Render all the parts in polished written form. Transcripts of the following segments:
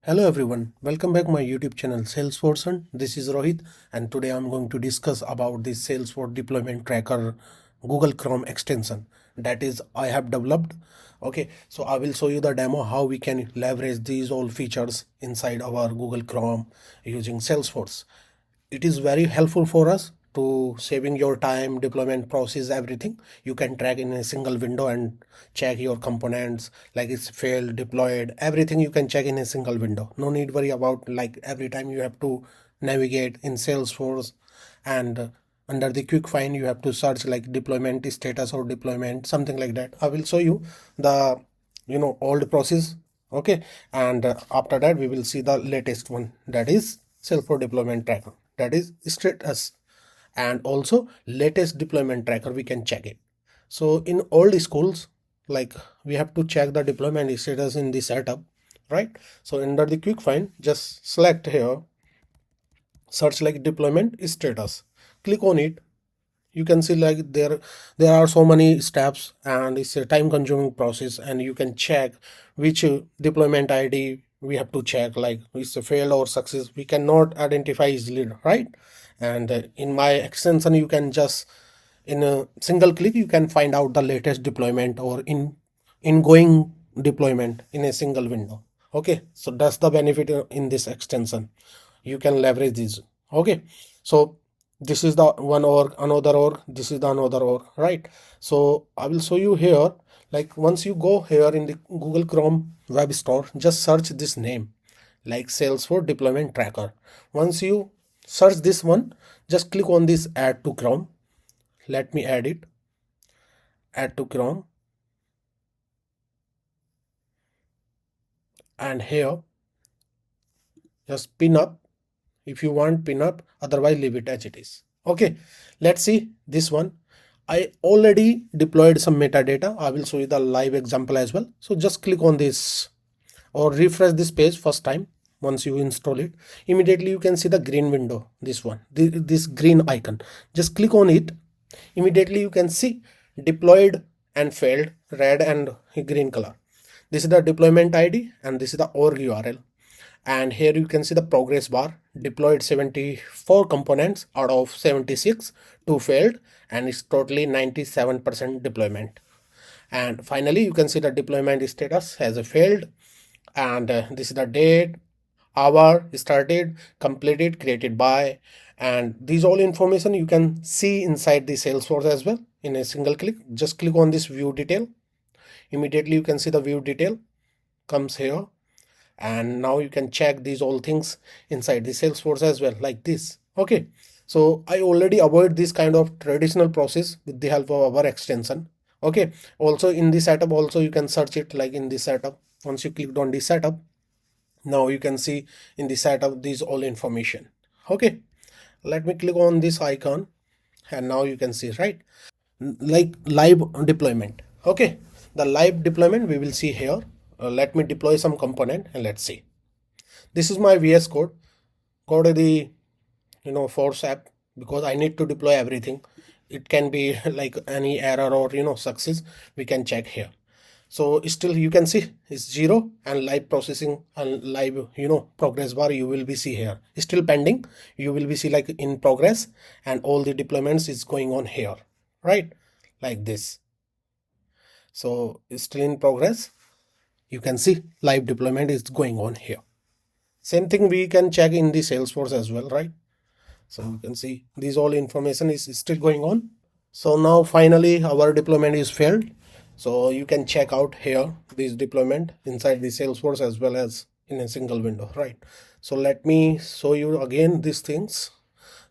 Hello everyone, welcome back my YouTube channel Salesforce Hunt. This is Rohit and today I'm going to discuss about this Salesforce deployment tracker Google Chrome extension that is I have developed. Okay, so I will show you the demo how we can leverage these all features inside our Google Chrome using Salesforce. It is very helpful for us to saving your time, deployment process, everything. You can track in a single window and check your components like it's failed, deployed, everything you can check in a single window. No need worry about like every time you have to navigate in Salesforce and under the quick find you have to search like deployment status or deployment, something like that. I will show you the old process. Okay, and after that we will see the latest one, that is Salesforce deployment tracker, that is status, and also latest deployment tracker we can check it. So in old schools, like we have to check the deployment status in the setup, right? So under the quick find, just select here, search like deployment status, click on it. You can see like there are so many steps and it's a time consuming process, and you can check which deployment ID we have to check, like it's a fail or success we cannot identify easily, right? And in my extension you can just in a single click you can find out the latest deployment or ingoing deployment in a single window. Okay, so that's the benefit in this extension. You can leverage this. Okay, so this is the one org, another org, this is the another org, right? So I will show you here, like once you go here in the Google Chrome web store, just search this name like Salesforce deployment tracker. Once you search this one, just click on this add to Chrome. Let me add it, add to Chrome, and here just pin up if you want, pin up, otherwise leave it as it is. Okay, let's see this one. I already deployed some metadata. I will show you the live example as well. So just click on this or refresh this page first time. Once you install it, immediately you can see the green window, this one, this green icon. Just click on it. Immediately you can see deployed and failed, red and green color. This is the deployment ID and this is the org URL. And here you can see the progress bar, deployed 74 components out of 76, 2 failed, and it's totally 97% deployment. And finally you can see the deployment status has a failed, and this is the date, hour, started, completed, created by, and these all information you can see inside the Salesforce as well in a single click. Just click on this view detail. Immediately you can see the view detail comes here, and now you can check these all things inside the Salesforce as well, like this. Okay, so I already avoid this kind of traditional process with the help of our extension. Okay, also in the setup also you can search it like in the setup. Once you clicked on the setup, now you can see in the setup these all information. Okay, let me click on this icon and now you can see, right, like live deployment. Okay, the live deployment we will see here. Let me deploy some component and let's see. This is my VS Code. Go to the Force app because I need to deploy everything. It can be like any error or success we can check here. So still you can see it's 0 and live processing and live progress bar you will be see here still pending. You will be see like in progress, and all the deployments is going on here, right, like this. So it's still in progress. You can see live deployment is going on here. Same thing we can check in the Salesforce as well, right? So you can see these all information is still going on. So now finally our deployment is failed. So you can check out here this deployment inside the Salesforce as well as in a single window, right? So let me show you again these things.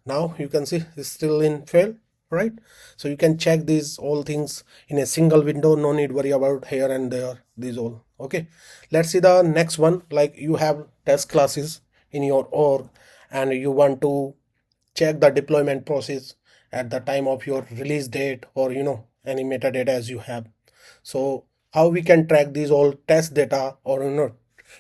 Now you can see it's still in fail, right? So you can check these all things in a single window. No need worry about here and there, these all. Okay, let's see the next one. Like you have test classes in your org and you want to check the deployment process at the time of your release date or any metadata as you have. So how we can track these all test data or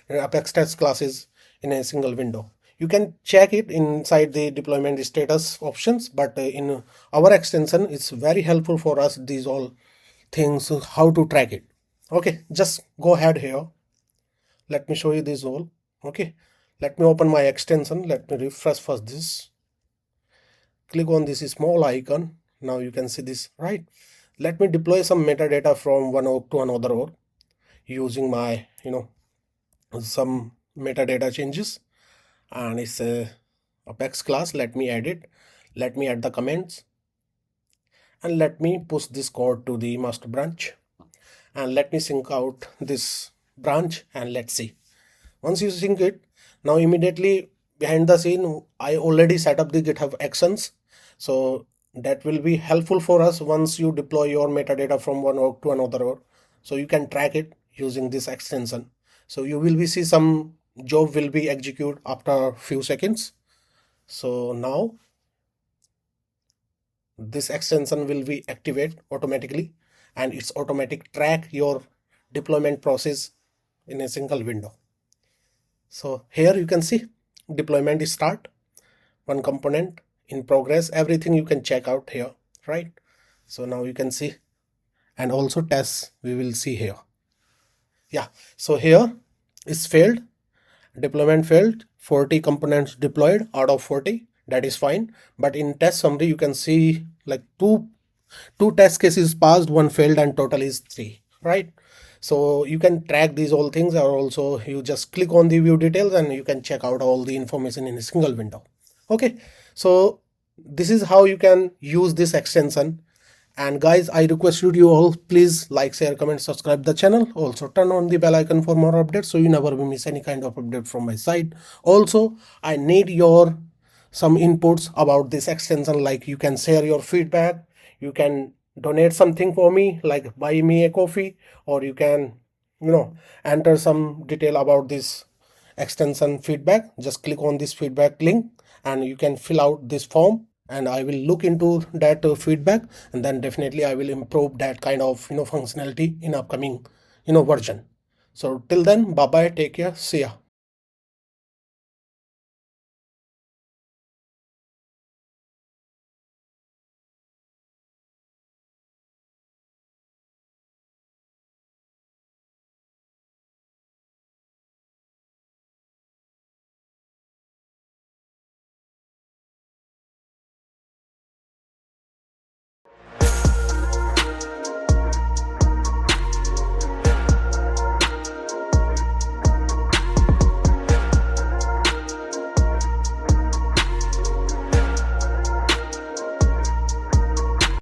Apex test classes in a single window? You can check it inside the deployment status options, but in our extension it's very helpful for us these all things, how to track it. Okay, just go ahead here. Let me show you this all. Okay, let me open my extension. Let me refresh first this. Click on this small icon. Now you can see this, right? Let me deploy some metadata from one org to another org using my, some metadata changes. And it's a Apex class. Let me add it. Let me add the comments. And let me push this code to the master branch. And let me sync out this branch and let's see. Once you sync it, now immediately behind the scene, I already set up the GitHub actions. So that will be helpful for us once you deploy your metadata from one org to another org. So you can track it using this extension. So you will be see some job will be executed after a few seconds. So now this extension will be activate automatically and it's automatic track your deployment process in a single window. So here you can see deployment is start, one component in progress, everything you can check out here, right? So now you can see, and also tests we will see here. Yeah, so here is failed, deployment failed, 40 components deployed out of 40, that is fine. But in test summary you can see like two test cases passed, one failed, and total is 3, right? So you can track these all things, or also you just click on the view details and you can check out all the information in a single window. Okay, so this is how you can use this extension. And guys, I requested you all, please like, share, comment, subscribe the channel. Also turn on the bell icon for more updates so you never miss any kind of update from my side. Also, I need your some inputs about this extension, like you can share your feedback, you can donate something for me, like buy me a coffee, or you can enter some detail about this extension feedback. Just click on this feedback link and you can fill out this form, and I will look into that feedback, and then definitely I will improve that kind of functionality in upcoming version. So till then, bye bye, take care, see ya.